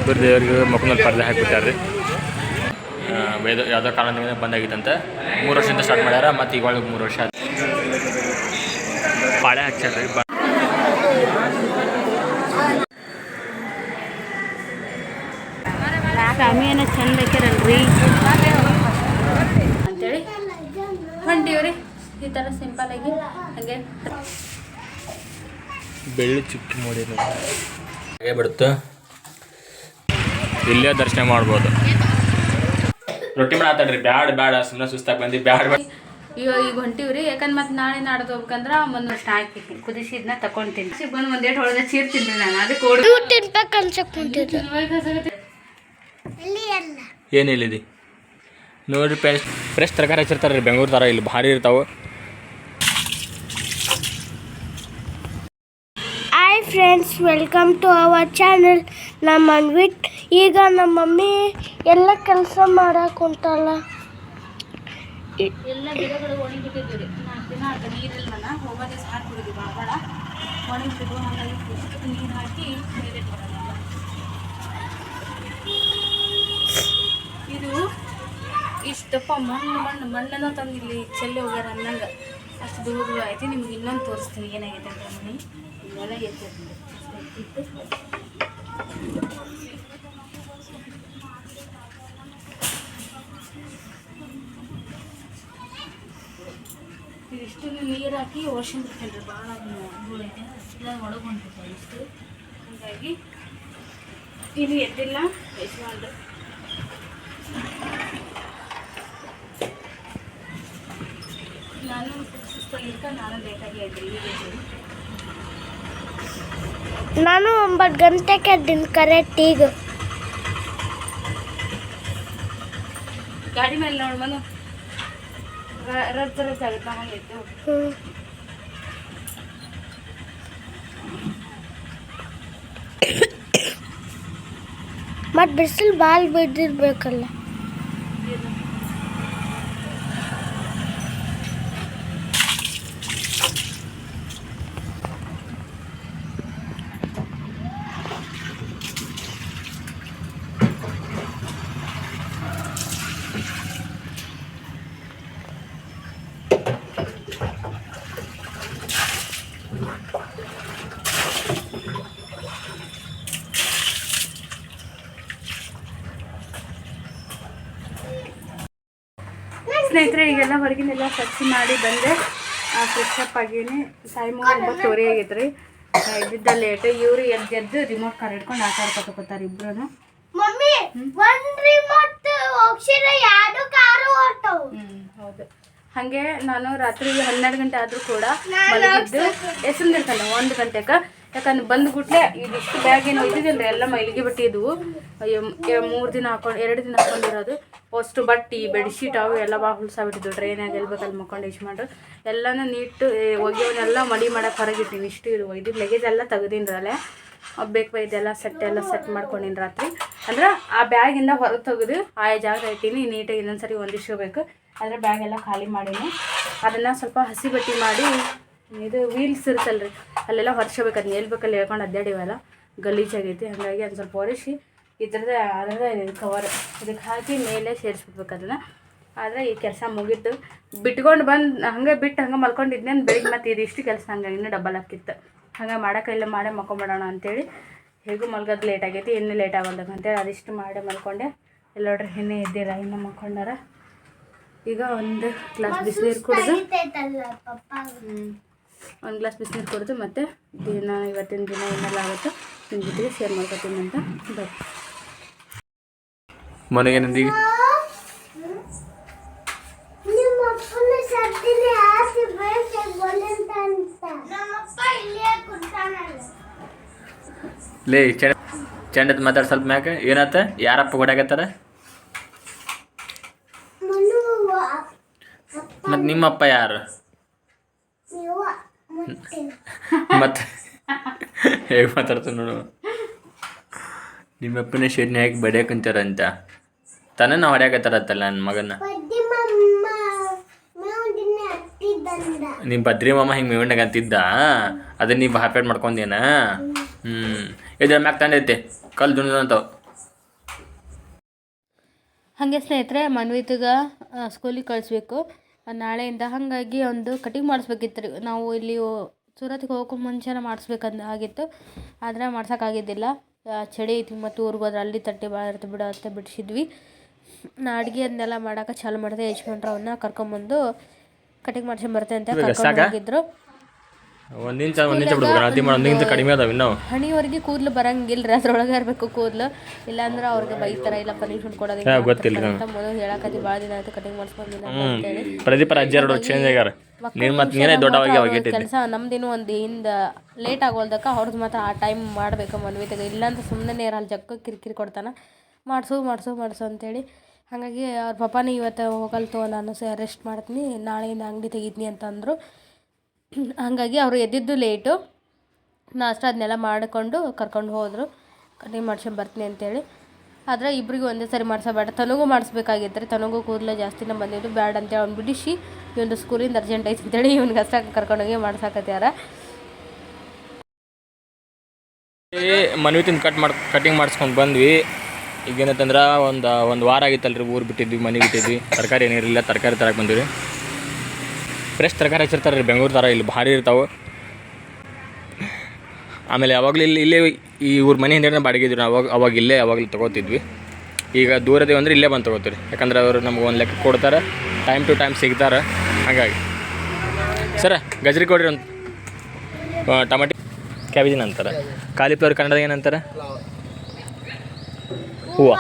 ಇಬ್ಬರು ದೇವರಿಗೆ ಮಕ್ಕಳಲ್ಲಿ ಪರ್ದೆ ಹಾಕಿಬಿಟ್ಟಾರೆ. ಯಾವುದೋ ಕಾರಣದಿಂದ ಬಂದಾಗಿತ್ತಂತೆ. 3 ವರ್ಷದಿಂದ ಸ್ಟಾರ್ಟ್ ಮಾಡ್ಯಾರ. ಮತ್ತು ಈಗ 3 ವರ್ಷ ಆಯ್ತು. ಪಾಳೆ ಹಚ್ಚಾರ್ರಿ. ಸ್ವಾಮಿಯನ್ನ ಚಂದ ಹಾಕ್ಯಾರಲ್ರಿ ಅಂತೇಳಿ ಹೊಂಟೀವ್ರಿ. ಈ ಥರ ಸಿಂಪಲ್ ಆಗಿ ಹಾಗೆ ಬೆಳ್ಳಿ ಚುಕ್ಕಿ ನೋಡಿ ಹಾಗೆ ಬಿಡುತ್ತೆ. ಇಲ್ಲೇ ದರ್ಶನ ಮಾಡ್ಬೋದು. ರೊಟ್ಟಿ ಮಾಡಾತಾಡ್ರಿ. ಬ್ಯಾಡ ಸುಮ್ಮನೆ ಸುಸ್ತಾಗಿ ಬಂದು ಬ್ಯಾಡ. ಈಗ ಹೊಂಟಿವ್ರಿ. ಯಾಕಂದ್ರೆ ಮತ್ತೆ ನಾಳೆ ನಾಡ್ದು ಹೋಗ್ಬೇಕಂದ್ರೆ ಒಂದು ವರ್ಷ ಹಾಕಿ ಕುದಿಸಿದ್ನ ತಗೊಂತೀನಿ. ಬಂದು ಒಂದೇಟು ಹೊಡೆದ ಚೀರ್ ತಿಂತೀನಿ ನಾನು. ಅದಕ್ಕೆ ಏನು ಹೇಳಿದಿ ನೋಡ್ರಿ. ಫ್ರೆಶ್ ತರಕಾರಿ ಹಚ್ಚಿರ್ತಾರೆ ರೀ. ಬೆಂಗಳೂರು ಥರ ಇಲ್ಲಿ ಭಾರಿ ಇರ್ತಾವೆ. Hi friends, welcome to our channel. ನಮ್ಮ ಅನ್ವಿಟ್ ಈಗ ನಮ್ಮ ಮಮ್ಮಿ ಎಲ್ಲ ಕೆಲಸ ಮಾಡಕ್ಕೆ ಹೊಂಟಲ್ಲ. ಎಲ್ಲ ಗಿಡಗಳು ಒಣಗಿಬಿಟ್ಟಿದ್ವಿ ರೀ. 4 ದಿನ ಆಯ್ತು ನೀರಿಲ್ಲ. ಹೋಗೋ ದಿವಸ ಹಾಕಿಬಿಡಿದ್ವಿ. ಭಾಳ ಒಣಗಿಬಿಟ್ಟು ಹಾಗಾಗಿ ನೀರು ಹಾಕಿ ಇದು ಇಷ್ಟಪ್ಪ ಮಣ್ಣನ್ನು ತಂದು ಇಲ್ಲಿ ಚೆಲ್ಲಿ ಹೋಗ್ಯಾರ ಅನ್ನಂಗೆ ಅಷ್ಟು ದೂರ ಐತಿ. ನಿಮ್ಗೆ ಇನ್ನೊಂದು ತೋರಿಸ್ತೀನಿ ಏನಾಗೈತೆ ಅಂತ. ಮನೆ ಇಲ್ಲೆಲ್ಲ ಎತ್ತಿಟ್ಟು ಇದಿಷ್ಟು ನೀರು ಹಾಕಿ ವರ್ಷನ್ ಬಿಡ್ತೀನಿ ರೀ. ಭಾಳ ಧೂಳು ಐತೆ. ಅಷ್ಟೆಲ್ಲ ಒಳಗೆ ಹೊಂಟಿರ್ತಾರೆ ಇಷ್ಟು. ಹಾಗಾಗಿ ಇಲ್ಲಿ ಎದ್ದಿಲ್ಲ ಯಜಮಾನ್ರು. ನಾನು ಸುಸ್ತಾಗಿರ್ಕ ನಾನು ಲೇಟಾಗಿ ಎದ್ದಿಲ್ಲ. ನಾನು 9 ಗಂಟೆಗೆ ಎದ್ದೀನಿ ಕರೆಕ್ಟ್. ಈಗ ಗಾಡಿ ಮೇಲೆ ನೋಡಿ ಮನು ರಜ್ ಆಗುತ್ತೆ. ಹಂಗೆ ಎದ್ದು ಮತ್ತು ಬಿಸಿಲು ಭಾಳ ಬಿದ್ದಿರ್ಬೇಕಲ್ಲ. ಸ್ನೇಹಿತರೆ, ಈಗೆಲ್ಲ ಹೊರಗಿನೆಲ್ಲ ಸ್ವಚ್ಛ ಮಾಡಿ ಬಂದೆ. Fresh up ಆಗೀನಿ. ಟೈಮು 9:30 ಆಗೈತೆ ರೀ. ಇದ್ದಿದ್ದ ಲೇಟ್. ಇವರು ಎದ್ದು ರಿಮೋಟ್ ಕಾರ್ ಹಿಡ್ಕೊಂಡು ಆಟ ಆಡ್ಕೊತಾರೆ ಇಬ್ಬರು. ಹೌದು. ಹಾಗೆ ನಾನು ರಾತ್ರಿ 12 ಗಂಟೆ ಆದರೂ ಕೂಡ ಮಲಗಿದ್ದು ಎಸಂದಿರ್ತಲ್ಲ 1 ಗಂಟೆಗೆ. ಯಾಕಂದ್ರೆ ಬಂದು ಗುಟ್ಲೆ ಇದಿಷ್ಟು ಬ್ಯಾಗ್ ಏನು ಒಯ್ದಿದ್ದಿಲ್ಲ ಎಲ್ಲ ಮೈಲಿಗೆ ಬಿಟ್ಟಿದ್ವು. 2 ದಿನ ಹಾಕೊಂಡಿರೋದು. ಅಷ್ಟು ಬಟ್ಟೆ ಬೆಡ್ಶೀಟ್ ಅವು ಎಲ್ಲ ಭಾಳ ಹುಲ್ಸಾಬಿಟ್ಟಿದ್ವು. ಟ್ರೈನಾಗ ಎಲ್ಬೇಕಲ್ಲಿ ಮಕ್ಕೊಂಡು ಮಾಡ್ರು ಎಲ್ಲನೂ ನೀಟು ಒಗೆಯವನ್ನೆಲ್ಲ ಮಡಿ ಮಾಡಕ್ಕೆ ಹೊರಗಿಟ್ಟಿವಿ. ಇಷ್ಟು ಇದು ಒಯ್ದು ಲಗೇಜ್ ಎಲ್ಲ ತೆಗ್ದಿನ್ರಲ್ಲೇ ಬೇಕು ಇದೆಲ್ಲ ಸೆಟ್ ಮಾಡ್ಕೊಂಡಿನಿ ರಾತ್ರಿ. ಅಂದ್ರೆ ಆ ಬ್ಯಾಗಿಂದ ಹೊರಗೆ ತೆಗೆದು ಆ ಜಾಗ ಇಟ್ಟೀನಿ. ನೀಟಾಗಿ ಇನ್ನೊಂದ್ಸರಿ ಹೊಂದಿಸ್ಕೋಬೇಕು. ಆದರೆ ಬ್ಯಾಗ್ ಎಲ್ಲ ಖಾಲಿ ಮಾಡೀನಿ. ಅದನ್ನು ಸ್ವಲ್ಪ ಹಸಿ ಬಟ್ಟೆ ಮಾಡಿ ಇದು ವೀಲ್ಸ್ ಇರುತ್ತಲ್ರಿ ಅಲ್ಲೆಲ್ಲ ಹೊರ್ಸ್ಕೋಬೇಕು. ಅದನ್ನ ಹೇಳ್ಬೇಕಲ್ಲಿ ಹೇಳ್ಕೊಂಡು ಅಡ್ಡಾಡಿವಲ್ಲ ಗಲೀಜಾಗೈತಿ. ಹಾಗಾಗಿ ಅದು ಸ್ವಲ್ಪ ಒರೆಸಿ ಅದರದೇ ಕವರ್ ಇದಕ್ಕೆ ಹಾಕಿ ಮೇಲೆ ಸೇರಿಸ್ಬಿಡ್ಬೇಕು ಅದನ್ನು. ಆದರೆ ಈ ಕೆಲಸ ಮುಗೀತು. ಬಿಟ್ಕೊಂಡು ಬಂದು ಹಂಗೆ ಮಲ್ಕೊಂಡಿದ್ನೆ. ಬೆಳಿಗ್ಗೆ ಮತ್ತು ಇದಿಷ್ಟು ಕೆಲಸ ಹಂಗೆ ಇನ್ನೂ ಡಬಲ್ ಹಾಕಿತ್ತು. ಹಂಗೆ ಮಾಡೋಕ್ಕೆಲ್ಲ ಮಾಡೇ ಮಲ್ಕೊಂಬಿಡೋಣ ಅಂತೇಳಿ. ಹೇಗೂ ಮಲ್ಗೋದು ಲೇಟ್ ಆಗೈತಿ. ಇನ್ನೂ ಲೇಟ್ ಆಗೋದಾಗ ಅಂತೇಳಿ ಅದಿಷ್ಟು ಮಾಡೇ ಮಲ್ಕೊಂಡೆ. ಎಲ್ಲ ನೋಡ್ರಿ ಇನ್ನೂ ಎದ್ದಿಲ್ಲ, ಇನ್ನೂ ಮಲ್ಕೊಂಡಾರ. ಈಗ 1 ಗ್ಲಾಸ್ ಬಿಸಿನೀರು ಕುಡಿದು 1 ಗ್ಲಾಸ್ ಬಿಸಿನೀರು ಕುಡಿದು ಮತ್ತೆ ಇವತ್ತಿನ ದಿನ ಏನೆಲ್ಲ ಆಗುತ್ತೆ ನಿಮ್ಮ ಜೊತೆಗೆ ಶೇರ್ ಮಾಡ್ಕೊತೀನಿ ಅಂತ ಬರ್ರಿ. ಮನೆಗೆ ನಂದಿಗೆ ಲೇ ಚಂಡದ ಮಾತಾಡಿ ಸ್ವಲ್ಪ ಮ್ಯಾಕೆ ಏನಾತ? ಯಾರಪ್ಪ ಹೊಡ್ಯಾಕತ್ತಾರ? ಮತ್ತು ನಿಮ್ಮಪ್ಪ ಯಾರು? ಮತ್ತೆ ಹೇಗೆ ಮಾತಾಡ್ತಾನೆ ನೋಡು. ನಿಮ್ಮಪ್ಪನೇ ಶೆಡ್ನಿ ಹಾಕಿ ಬಡಿಯಾಕಂತಾರಂತ ತಾನೇ ನಾವು ಹೊಡ್ಯಾಕತ್ತಾರತ್ತಲ್ಲ ನನ್ನ ಮಗನ. ನಿಮ್ಮ ಬದ್ರಿ ಮಾಮ ಹಿಂಗೆ ಮೇವಣ್ಣಾಗ ಅಂತಿದ್ದ. ಅದನ್ನ ನೀವು ಹಾಪೇಟ್ ಮಾಡ್ಕೊಂಡೇನ? ಇದ್ರ ಮ್ಯಾಗ ತಂದೈತೆ ಕಲ್ಲು ದುಣಿದಂತವು ಹಾಗೆ ಸ್ನೇಹಿತರೆ ಮನ್ವಿತ್ಗೆ ಸ್ಕೂಲಿಗೆ ಕಳಿಸ್ಬೇಕು ನಾಳೆಯಿಂದ. ಹಾಗಾಗಿ ಒಂದು ಕಟಿಂಗ್ ಮಾಡಿಸ್ಬೇಕಿತ್ತು ರೀ. ನಾವು ಇಲ್ಲಿ ಸೂರತ್ಗೆ ಹೋಗೋಕ್ಕೂ ಮುಂಚೆನೇ ಮಾಡಿಸ್ಬೇಕಂತ ಆಗಿತ್ತು, ಆದರೆ ಮಾಡ್ಸೋಕ್ಕಾಗಿದ್ದಿಲ್ಲ. ಚಳಿ ಐತಿ ಮತ್ತು ಊರಿಗೆ ಹೋದ್ರೆ ಅಲ್ಲಿ ತಟ್ಟೆ ಭಾಳ ಇರ್ತು ಬಿಡು ಅಂತ ಬಿಡಿಸಿದ್ವಿ. ನಾ ಅಡುಗೆ ಅದನ್ನೆಲ್ಲ ಮಾಡೋಕೆ ಚಾಲು ಮಾಡಿದೆ. ಯಜಮಾನ್ರವನ್ನ ಕರ್ಕೊಂಬಂದು ಕಟಿಂಗ್ ಮಾಡ್ಸ್ಕೊಂಬರ್ತೆ ಅಂತ ಕರ್ಕೊಂಡು ಹೋಗಿದ್ರು. ಹಣಿವರೆಗೆ ಕೂದಲು ಬರಂಗಿಲ್ಲ ರೀ, ಅದ್ರೊಳಗೆ ಇರಬೇಕು ಕೂದಲು, ಇಲ್ಲಾಂದ್ರೆ ಅವ್ರಿಗೆ ಬೈತಾರ, ಇಲ್ಲ ಪನಿಷ್ಮೆಂಟ್ ಕೊಡೋದು ಅಂತ ಮೊದಲು ಹೇಳಕತ್ತಿ. ಭಾಳ ದಿನ ಆಯ್ತು ಕಟಿಂಗ್ ಮಾಡಿಸ್ಕೊಂಡಿಲ್ಲ ಕೆಲಸ. ನಮ್ದೇನು ಒಂದು ಹಿಂದ ಲೇಟ್ ಆಗೋಲ್ದಕ್ಕ ಅವ್ರದ್ದು ಮಾತ್ರ ಆ ಟೈಮ್ ಮಾಡಬೇಕು ಮನ್ವಿತೆಗೆ, ಇಲ್ಲಾಂದ್ರೆ ಸುಮ್ಮನೆ ಇರಲ್ಲ, ಜಗ್ಗ ಕಿರಿಕಿರಿ ಕೊಡ್ತಾನೆ. ಮಾಡಿಸು ಅಂತೇಳಿ. ಹಾಗಾಗಿ ಅವ್ರ ಪಪ್ಪಾನೇ ಇವತ್ತು ಹೋಗಲ್ತು, ನಾನು ರೆಸ್ಟ್ ಮಾಡ್ತೀನಿ, ನಾಳೆಯಿಂದ ಅಂಗಡಿ ತೆಗಿತೀನಿ ಅಂತಂದರು. ಹಾಗಾಗಿ ಅವರು ಎದ್ದಿದ್ದು ಲೇಟು. ನಾಷ್ಟ ಅದನ್ನೆಲ್ಲ ಮಾಡಿಕೊಂಡು ಕರ್ಕೊಂಡು ಹೋದರು, ಕಟಿಂಗ್ ಮಾಡ್ಸ್ಕೊಂಬರ್ತೀನಿ ಅಂತೇಳಿ. ಆದರೆ ಇಬ್ಬರಿಗೂ ಒಂದೇ ಸರಿ ಮಾಡಿಸಬೇಡ, ತನಗೂ ಮಾಡಿಸ್ಬೇಕಾಗಿತ್ತು ರೀ. ತನಗೂ ಕೂದಲು ಜಾಸ್ತಿನ ಬಂದಿದ್ದು ಬ್ಯಾಡ ಅಂತೇಳಿ ಅವ್ನು ಬಿಡಿಸಿ, ಇವೊಂದು ಸ್ಕೂಲಿಂದ ಅರ್ಜೆಂಟ್ ಐತೆ ಅಂತೇಳಿ ಇವ್ನಿಗೆ ಅಷ್ಟ ಕರ್ಕೊಂಡೋಗಿ ಮಾಡ್ಸಾಕತ್ಯಾರ. ಮನ್ವಿತಿಂದ ಕಟಿಂಗ್ ಮಾಡಿಸ್ಕೊಂಡು ಬಂದ್ವಿ. ಈಗ ಏನಂತಂದ್ರೆ ಒಂದು ವಾರ ಆಗಿತ್ತಲ್ಲ ರೀ ಊರು ಬಿಟ್ಟಿದ್ವಿ, ಮನೆ ಬಿಟ್ಟಿದ್ವಿ. ತರಕಾರಿ ಏನಿರಲಿಲ್ಲ, ತರಕಾರಿ ತರಕ್ಕೆ ಬಂದಿವಿ. ಫ್ರೆಶ್ ತರಕಾರಿ ಹಚ್ಚಿರ್ತಾರೆ ರೀ, ಬೆಂಗಳೂರು ಥರ ಇಲ್ಲಿ ಭಾರಿ ಇರ್ತಾವೆ. ಆಮೇಲೆ ಯಾವಾಗಲೂ ಇಲ್ಲೇ ಈ ಊರು ಮನೆ ಹಿಂದೆ ಬಾಡಿಗೆ ಇದ್ವಿ ನಾವು, ಅವಾಗಲೇ ತೊಗೋತಿದ್ವಿ. ಈಗ ದೂರದೇ ಅಂದರೆ ಇಲ್ಲೇ ಬಂದು ತೊಗೋತೀವಿ, ಯಾಕಂದ್ರೆ ಅವರು ನಮ್ಗೆ ಒಂದು ಲೆಕ್ಕ ಕೊಡ್ತಾರೆ, ಟೈಮ್ ಟು ಟೈಮ್ ಸಿಗ್ತಾರೆ. ಹಾಗಾಗಿ ಸರ ಗಜ್ರಿ ಕೊಡ್ರಿ, ಒಂದು ಟಮಾಟಿ ಕ್ಯಾಬೇಜಿನ ಅಂತಾರೆ, ಕಾಲಿಫ್ಲವರ್ ಕನ್ನಡದಾಗ ಏನಂತಾರೆ? ಹೂವು,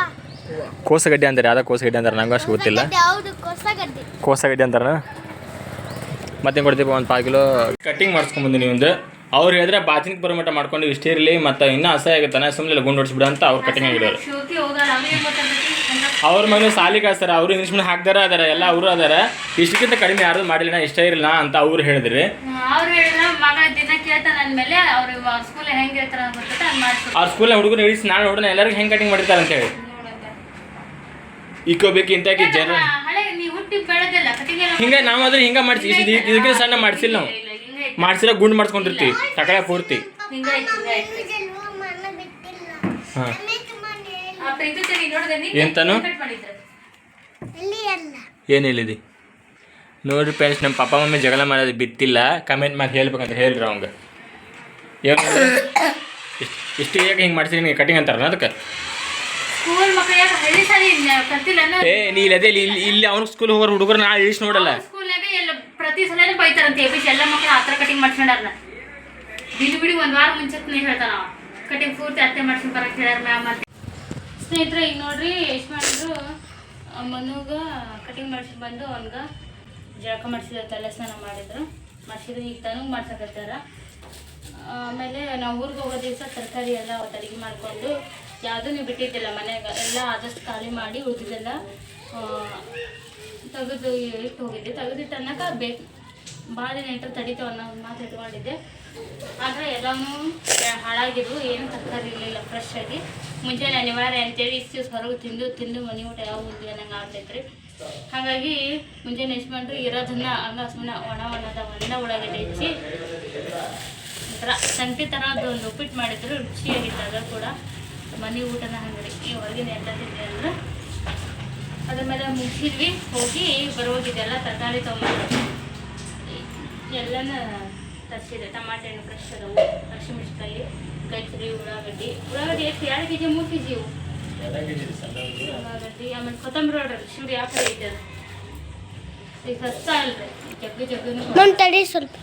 ಕೋಸಗಡ್ಡೆ ಅಂತಾರೆ. ಯಾವುದೋ ಕೋಸಗಡ್ಡೆ ಅಂತಾರೆ, ನಂಗೆ ಅಷ್ಟು ಗೊತ್ತಿಲ್ಲ. ಕೋಸಗಡ್ಡೆ ಅಂತಾರ. ಮತ್ತೇನು ಕೊಡ್ತೀವಿ? ಒಂದು 5 ಕಿಲೋ ಕಟ್ಟಿಂಗ್ ಮಾಡಿಸ್ಕೊಂಬಂದಿನಿ. ಒಂದು ಅವ್ರು ಹೇಳಿದ್ರೆ ಬಾಚಿನಿಗೆ ಬರೋ ಮಟ್ಟ ಮಾಡ್ಕೊಂಡು ಇಷ್ಟೇ ಇರಲಿ, ಮತ್ತು ಇನ್ನೂ ಅಸಹ್ಯ ಆಗುತ್ತಾನೆ, ಸುಮ್ಮನೆ ಗುಂಡು ಹೊಡಿಸ್ಬಿಡ ಅಂತ ಅವ್ರು ಕಟ್ಟಿಂಗ್ ಆಗಿರೋರು. ಅವ್ರ ಮನೆ ಸಾಲಿ ಕಳಿಸ್ತಾರೆ, ಅವರು ಇಂಗ್ಲೀಷ್ ಮೀಡಿಯಂ ಹಾಕ್ದಾರ ಅದಾರ, ಎಲ್ಲ ಅವರು ಅದಾರ. ಇಷ್ಟಕ್ಕಿಂತ ಕಡಿಮೆ ಯಾರು ಮಾಡಿಲ್ಲ, ಇಷ್ಟ ಇರಲಿಲ್ಲ ಅಂತ ಅವ್ರು ಹೇಳಿದ್ರಿ. ಅವ್ರ ಸ್ಕೂಲ್ ಹುಡುಗರು ಹಿಡಿಸಿ ನಾಳೆ ನೋಡೋಣ ಎಲ್ಲರಿಗೂ ಹೆಂಗೆ ಕಟಿಂಗ್ ಮಾಡಿರ್ತಾರೆ ಅಂತ ಹೇಳಿ ಇಕ್ಕೋಬೇಕು ಇಂತಾಕಿ ಜನ ಹಿಂಗೆ. ನಾವಾದ್ರೆ ಹಿಂಗೆ ಮಾಡಿಸಿ, ಇದಕ್ಕೆ ಸಣ್ಣ ಮಾಡಿಸಿಲ್ಲ, ನಾವು ಮಾಡಿಸಿರೋ ಗುಂಡು ಮಾಡಿಸ್ಕೊಂಡಿರ್ತೀವಿ ತಕಳೆ ಪೂರ್ತಿ. ಹಾಂ ಎಂತನು ಏನು ಹೇಳಿದಿ ನೋಡ್ರಿ ಫ್ರೆಂಡ್ಸ್, ನಮ್ಮ ಪಪ್ಪ ಮಮ್ಮಿ ಜಗಳ ಮಾಡೋದು ಬಿತ್ತಿಲ್ಲ. ಕಮೆಂಟ್ ಮಾಡಿ ಹೇಳ್ಬೇಕಂತ ಹೇಳ್ರಿ ಅವಂಗೆ. ಏನು ಇಷ್ಟು ಯಾಕೆ ಹಿಂಗೆ ಮಾಡ್ಸಿರಿ ಕಟಿಂಗ್ ಅಂತಾರ ಅದಕ್ಕೆ? ನೀ ಅದೇ ಇಲ್ಲಿ ಅವ್ನ ಸ್ಕೂಲ್ ಹೋಗೋರು ಹುಡುಗರು ನಾ ಇಳಿಸಿ ನೋಡಲ್ಲ. ಪ್ರತಿ ಸಲ ಬೈತಾರಂತೆ ಎಲ್ಲ ಮಕ್ಕಳು ಆ ಥರ ಕಟಿಂಗ್ ಮಾಡ್ಸ್ಕೊಂಡಾರ. ಬಿಡಿ ಒಂದು ವಾರ ಮುಂಚೆ ಹೇಳ್ತಾನ ಕಟಿಂಗ್ ಪೂರ್ತಿ ಅತ್ತೆ ಮಾಡ್ಸ್ಕೊಂಡು ಬರಕ್ಕೆ ಹೇಳ್ಯಾರ ಮ್ಯಾಮ್ ಅಂತ. ಸ್ನೇಹಿತರೆ ಈಗ ನೋಡ್ರಿ ಎಷ್ಟು ಮಾಡಿದ್ರು, ಮನುಗ ಕಟಿಂಗ್ ಮಾಡ್ಸ್ಕೊಂಡು ಬಂದು ಅವ್ನಿಗೆ ಜಳಕ ಮಾಡಿಸಿದ, ತಲೆ ಸ್ನಾನ ಮಾಡಿದ್ರು, ಮಾಡಿಸಿದ್ರು. ಈಗ ತನಗೆ ಮಾಡ್ಸಕತ್ತಾರ. ಆಮೇಲೆ ನಾವು ಊರಿಗೆ ಹೋಗೋ ದಿವಸ ತರಕಾರಿ ಎಲ್ಲ ಅಡುಗೆ ಮಾಡಿಕೊಂಡು ಯಾವುದೂ ನೀವು ಬಿಟ್ಟಿದ್ದಿಲ್ಲ ಮನೆಯಾಗ, ಎಲ್ಲ ಆದಷ್ಟು ಖಾಲಿ ಮಾಡಿ ಉಳಿದಿದ್ದೆಲ್ಲ ತೆಗೆದು ಇಟ್ಟು ಹೋಗಿದ್ದೆ. ತೆಗೆದಿಟ್ಟು ಅನ್ನಕ್ಕೆ ಬೇಕು ಭಾಳ ದಿನ ಇಟ್ಟರೆ ತಡಿತಾವೆ ಅನ್ನೋ ಒಂದು ಮಾತು ಇಟ್ಕೊಂಡಿದ್ದೆ. ಆದರೆ ಎಲ್ಲವೂ ಹಾಳಾಗಿದ್ವು, ಏನು ತರಕಾರಿ ಇರಲಿಲ್ಲ ಫ್ರೆಶ್ ಆಗಿ. ಮುಂಜಾನೆ ಅನಿವಾರ್ಯ ಅಂತೇಳಿ ಇಷ್ಟು ದಿವಸ ಹೊರಗೆ ತಿಂದು ಮನೆ ಊಟ ಯಾವ ಮುಂದೆ ನಂಗೆ ಆಗ್ತೈತ್ರಿ. ಹಾಗಾಗಿ ಮುಂಜಾನೆ ಎಷ್ಟು ಮಾಡ್ರಿ ಇರೋದನ್ನ ಹಂಗೆ ಸುಮ್ಮನೆ ಒಣ ಉಳ್ಳಾಗಡ್ಡೆ ಹೆಚ್ಚಿ ಒಂಥರ ಸಂತೆ ಥರ ಅದು ಒಂದು ಉಪ್ಪಿಟ್ಟು ಮಾಡಿದ್ರು, ರುಚಿಯಾಗಿತ್ತು. ಅದು ಕೂಡ ಮನೆ ಊಟನ ಹಂಗ್ರಿ, ಈ ಹೊರಗಿನ ಎಲ್ಲ ತಿಂದೆ ಅಂದ್ರೆ. ಅದ್ರ ಮೇಲೆ ಮುಗಿಸಿದ್ವಿ, ಹೋಗಿ ಬರೋಗಿದ್ದೆಲ್ಲ ತರಕಾರಿ ತೊಗೊಂಡು ಎಲ್ಲನ ತರಿಸಿದೆ. ಟಮಾಟೆ ಹಣ್ಣು ಫ್ರೆಶ್ ಅದಾವು, ಹಸಿಮೆಣಸಿನಕಾಯಿ, ಗಜ್ರಿ, ಉಳ್ಳಾಗಡ್ಡಿ ಎಷ್ಟು 2 kg 3 kg ಇವು ಉಳ್ಳಾಗಡ್ಡಿ. ಆಮೇಲೆ ಕೊತ್ತಂಬರಿ ನೋಡ್ರಿ ಶಿವ್ರಿ ಯಾವ ಕಡೆ ಇದ್ದೆ ಈಗ ಸಸ್ತ ಅಲ್ರಿ, ಜಗ್ಗು ತಡಿ ಸ್ವಲ್ಪ.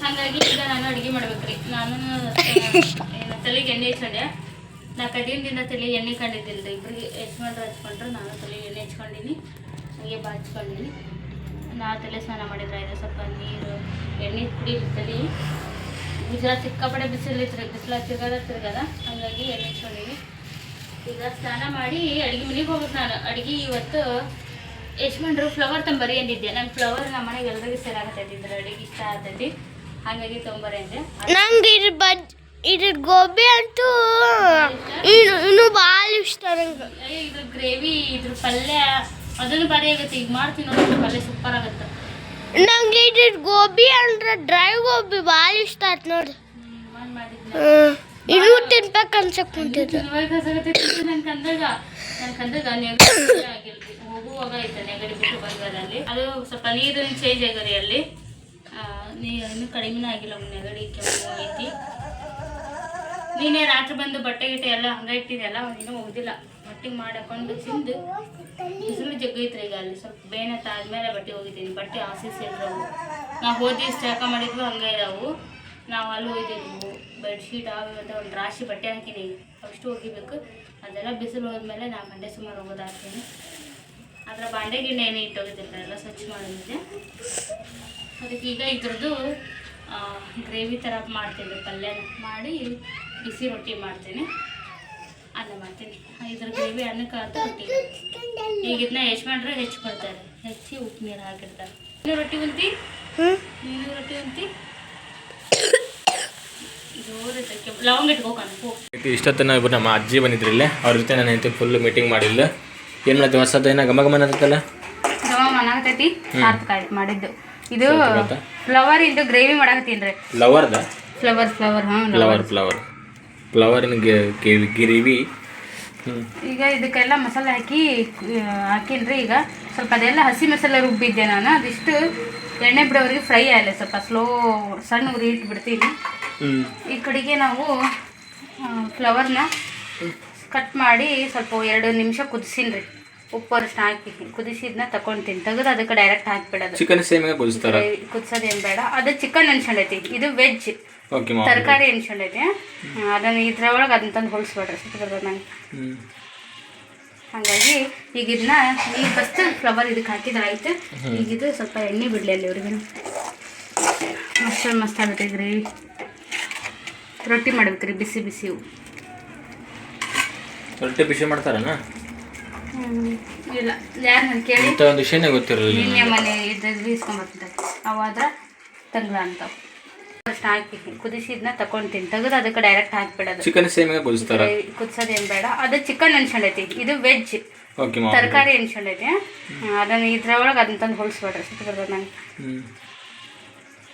ಹಾಗಾಗಿ ಈಗ ನಾನು ಅಡುಗೆ ಮಾಡ್ಬೇಕ್ರಿ. ನಾನು ತಲೆಗೆ ಎಣ್ಣೆ ಹಚ್ಕೊಂಡೆ. ನಾ ಕಡಿಯಿಂದ ತಲೆ ಎಣ್ಣೆ ಕಂಡಿದ್ದಿಲ್ಲ ರೀ. ಇಬ್ಬರಿಗೆ ಯಜಮಾನ್ರು ಹಚ್ಕೊಂಡ್ರು, ನಾನು ತಲೆಗೆ ಎಣ್ಣೆ ಹಚ್ಕೊಂಡಿನಿ, ಹಾಗೆ ಬಾಚ್ಕೊಂಡಿನಿ. ನಾ ತಲೆ ಸ್ನಾನ ಮಾಡಿದ್ರೆ ಇದೆ, ಸ್ವಲ್ಪ ನೀರು ಎಣ್ಣೆ ಕುಡಿಲಿತ್ತಲಿ. ಗುಜರಾತ್ ಸಿಕ್ಕಾಪಡೆ ಬಿಸಿಲಿತ್ತು, ಬಿಸಿಲ ತಿರ್ಗದ ಹಾಗಾಗಿ ಎಣ್ಣೆ ಹಚ್ಕೊಂಡಿನಿ. ಈಗ ಸ್ನಾನ ಮಾಡಿ ಅಡುಗೆ ಮನೆಗೆ ಹೋಗ್ಬೇಕು ನಾನು. ಅಡುಗೆ ಇವತ್ತು ಯಜಮಾನ್ರು ಫ್ಲವರ್ ತಂಬರಿ ಅಂದಿದ್ದೆ. ನಾನು ಫ್ಲವರ್ ನಮ್ಮ ಮನೆಗೆ ಎಲ್ಲರಿಗೂ ಸೇರಾಗತ್ತೈತಿದ್ರೆ ಅಡುಗೆ ಇಷ್ಟ ಆಗ್ತೈತಿ, ಹಾಗಾಗಿ ತೊಂಬರಿ ಅಂದೆ. ನಂಗೆ ಇದ್ರ ಗೋಬಿ ಅಂತೂ ಇನ್ನೂ ಭಾಳ ಇಷ್ಟ ನಂಗೆ. ಇದ್ರ ಗ್ರೇವಿ, ಇದ್ರ ಪಲ್ಯ ಅದನ್ನು ಭಾರಿ ಆಗುತ್ತೆ. ಈಗ ಮಾಡ್ತೀನಿ ನೋಡಿ, ಪಲ್ಯ ಸೂಪರ್ ಆಗುತ್ತೆ. ನಂಗೆ ಇದ್ರ ಗೋಬಿ ಅಂದ್ರೆ ಡ್ರೈ ಗೋಬಿ ಭಾಳ ಇಷ್ಟ ಆಯ್ತು ನೋಡಿ. ಮಾಡಿದ್ನ ಇನ್ನೂ ತಿನ್ಬೇಕು ಅನ್ಸಕ್ ಕುಂತಿದ್ದು. ನಂಗೆ ಅಂದಾಗ ಯಾಕಂದ್ರೆ ನೆಗಡಿ ಆಗಿಲ್ರಿ ಹೋಗುವಾಗ ಐತೆ ನೆಗಡಿ ಬಿಟ್ಟು ಬಂದ್ವಲ್ಲ ಅಲ್ಲಿ ಅದು ಸ್ವಲ್ಪ ನೀರಿನ ಚೇಂಜ್ ಆಗ್ರಿ ಅಲ್ಲಿ ಇನ್ನೂ ಕಡಿಮೆನೂ ಆಗಿಲ್ಲ ನೆಗಡಿ ಕೆಮ್ಮು ಐತಿ. ನೀನೇ ರಾತ್ರಿ ಬಂದು ಬಟ್ಟೆ ಗಿಟ್ಟೆ ಎಲ್ಲ ಹಂಗೆ ಇಟ್ಟಿದೆಯಲ್ಲ ಇನ್ನೂ ಹೋಗುದಿಲ್ಲ ಬಟ್ಟೆಗೆ ಮಾಡಾಕೊಂಡು ತಿಂದು ಬಿಸಿಲು ಜಗ್ಗೈತ್ರಿ ಈಗ ಅಲ್ಲಿ ಸ್ವಲ್ಪ ಬೇನತ್ತ ಆದ್ಮೇಲೆ ಬಟ್ಟೆ ಹೋಗಿದ್ದೀನಿ. ಬಟ್ಟೆ ಆಸಿಸಿದ್ರವು ನಾವು ಹೋದಿ ಸ್ಟಾಕ ಮಾಡಿದ್ವು ಹಂಗೆ ಇದಾವು. ನಾವು ಅಲ್ಲಿ ಹೋಗಿದ್ದೀವಿ ಬೆಡ್ಶೀಟ್ ಅಂತ ಒಂದು ರಾಶಿ ಬಟ್ಟೆ ಹಾಕಿನಿ ಅಷ್ಟು ಹೋಗಿಬೇಕು. ಅದೆಲ್ಲ ಬಿಸಿಲು ಹೋದ್ಮೇಲೆ 4 ಗಂಟೆ ಸುಮಾರು ಹೋಗೋದಾಗ್ತೀನಿ. ಅದರ ಬಾಂಡೆ ಗಿಂಡೆ ಏನೇ ಇಟ್ಟೋಗಿದ್ದಿಲ್ಲ ಎಲ್ಲ ಸ್ವಚ್ಛ ಮಾಡಿದ್ದೆ. ಅದಕ್ಕೆ ಈಗ ಇದ್ರದ್ದು ಗ್ರೇವಿ ಥರ ಮಾಡ್ತೀನಿ ಪಲ್ಯನ ಮಾಡಿ ಬಿಸಿ ರೊಟ್ಟಿ ಮಾಡ್ತೀನಿ ಅನ್ನ ಮಾಡ್ತೀನಿ. ಇದ್ರ ಗ್ರೇವಿ ಅನ್ನಕ್ಕೆ ಅಂತ ರೊಟ್ಟಿ ಈಗ ಇದನ್ನ ಯಜಮಾನ್ರೆ ಹೆಚ್ಚಿಕೊಡ್ತಾರೆ ಹೆಚ್ಚಿ ಉಪ್ಪು ನೀರು ಹಾಕಿರ್ತಾರೆ. ನೀನು ರೊಟ್ಟಿ ಉಂತಿ ನೀನು ರೊಟ್ಟಿ ಉಂತಿ ಲವಂಗ ಇಟ್ಕೋಕಣು ಇಷ್ಟೊತ್ತನ ಇಬ್ಬರು ನಮ್ಮ ಅಜ್ಜಿ ಬಂದಿದ್ರು ಇಲ್ಲೇ ಅವ್ರ ಜೊತೆ ನಾನು ಹೆಂಡತಿ ಫುಲ್ ಮೀಟಿಂಗ್ ಮಾಡಿಲ್ಲ. ಏನು ಮಾಡ್ತೀವಿ ಹೊಸದು ಏನೋ ಗಮ ಗಮನ ಅಂತಲ್ಲ ಗಮ ಮನಾಗತೈತಿ ಸಾರ್ಥಕಾಯಿ ಮಾಡಿದ್ದು. ಇದು ಫ್ಲವರ್ ಇದು ಗ್ರೇವಿ ಮಾಡಕತ್ತೀನಿ ರೀ. ಫ್ಲವರ್ದ ಫ್ಲವರ್ ಫ್ಲವರ್ ಹಾಂ ಫ್ಲವರಿನ ಗ್ರೇವಿ. ಈಗ ಇದಕ್ಕೆಲ್ಲ ಮಸಾಲೆ ಹಾಕಿನ್ರಿ. ಈಗ ಸ್ವಲ್ಪ ಅದೆಲ್ಲ ಹಸಿ ಮಸಾಲೆ ರುಬ್ಬಿದ್ದೆ ನಾನು. ಅದಿಷ್ಟು ಎಣ್ಣೆ ಬಿಡೋವರೆಗೆ ಫ್ರೈ ಆಗಲ್ಲ ಸ್ವಲ್ಪ ಸ್ಲೋ ಸಣ್ಣ ಉರಿ ಇಟ್ಟು ಬಿಡ್ತೀನಿ. ಈ ಕಡೆಗೆ ನಾವು ಫ್ಲವರ್ನ ಕಟ್ ಮಾಡಿ ಸ್ವಲ್ಪ 2 ನಿಮಿಷ ಕುದಿಸಿನ್ರಿ. ಉಪ್ಪು ಅರಿಶಿನ ಹಾಕಿ ಕುದಿಸಿದ್ನ ತಗೊಳ್ತೀನಿ ತೆಗೆದು ಅದಕ್ಕೆ ಡೈರೆಕ್ಟ್ ಹಾಕಿಬಿಡೋದು. ಚಿಕನ್ ಸೇಮ್ ಕುದಿಸ್ತಾರೆ ಕುದಿಸೋದೇನು ಬೇಡ. ಅದು ಚಿಕನ್ ಎಣ್ಸ್ಕೊಂಡೈತಿ ಇದು ವೆಜ್ ತರಕಾರಿ ಎಣ್ಸ್ಕೊಂಡೈತಿ. ಅದನ್ನು ಇದ್ರೊಳಗೆ ಅದನ್ನ ತಂದು ಹೊಲಿಸ್ಬೇಡ್ರಿ ಸುತ್ತದ ನಂಗೆ. ಹಾಗಾಗಿ ಈಗ ಇದನ್ನ ಈ ಫಸ್ಟ್ ಫ್ಲವರ್ ಇದಕ್ಕೆ ಹಾಕಿದ್ರೆ ಆಯ್ತು. ಈಗ ಇದು ಸ್ವಲ್ಪ ಎಣ್ಣೆ ಬಿಡಲಿ ಅಲ್ಲಿ ಇವ್ರಿಗೆ ಮಸ್ತ್ ಆಗುತ್ತೆ ಗ್ರೇವಿ. ರೊಟ್ಟಿ ಮಾಡ್ಬೇಕ್ರಿ ಬಿಸಿ ಬಿಸಿ. ರೊಟ್ಟಿ ಬಿಸಿ ಮಾಡ್ತಾರಣ್ಣ? ಇಲ್ಲ ಯಾರು ನಾನು ಕೇಳಿ ಒಂದು ವಿಷಯನೇ ಗೊತ್ತಿರಲಿಲ್ಲ. ನಿನ್ನೆ ಮನೆ ಇದ್ದು ಇಸ್ಕೊಂಬರ್ತಾರೆ ಅವಾದ್ರೆ ತಂಗ್ಳ ಅಂತಾವೆ. ಅಷ್ಟು ಹಾಕಿ ಕುದಿಸಿದ್ನ ತಗೊಳ್ತೀನಿ ತೆಗೆದು ಅದಕ್ಕೆ ಡೈರೆಕ್ಟ್ ಹಾಕಿಬಿಡೋದು. ಚಿಕನ್ ಸೇಮ್ ಕುದಿಸ್ತಾರೆ ಕುದಿಸೋದೇನು ಬೇಡ. ಅದು ಚಿಕನ್ ಎಣ್ಸ್ಕೊಂಡೈತಿ ಇದು ವೆಜ್ ತರಕಾರಿ ಎಣ್ಸ್ಕೊಂಡೈತಿ. ಅದನ್ನು ಇದ್ರೊಳಗೆ ಅದನ್ನ ತಂದು ಹೊಲಿಸ್ಬೇಡ್ರಿ ಸುತ್ತದ ನಂಗೆ.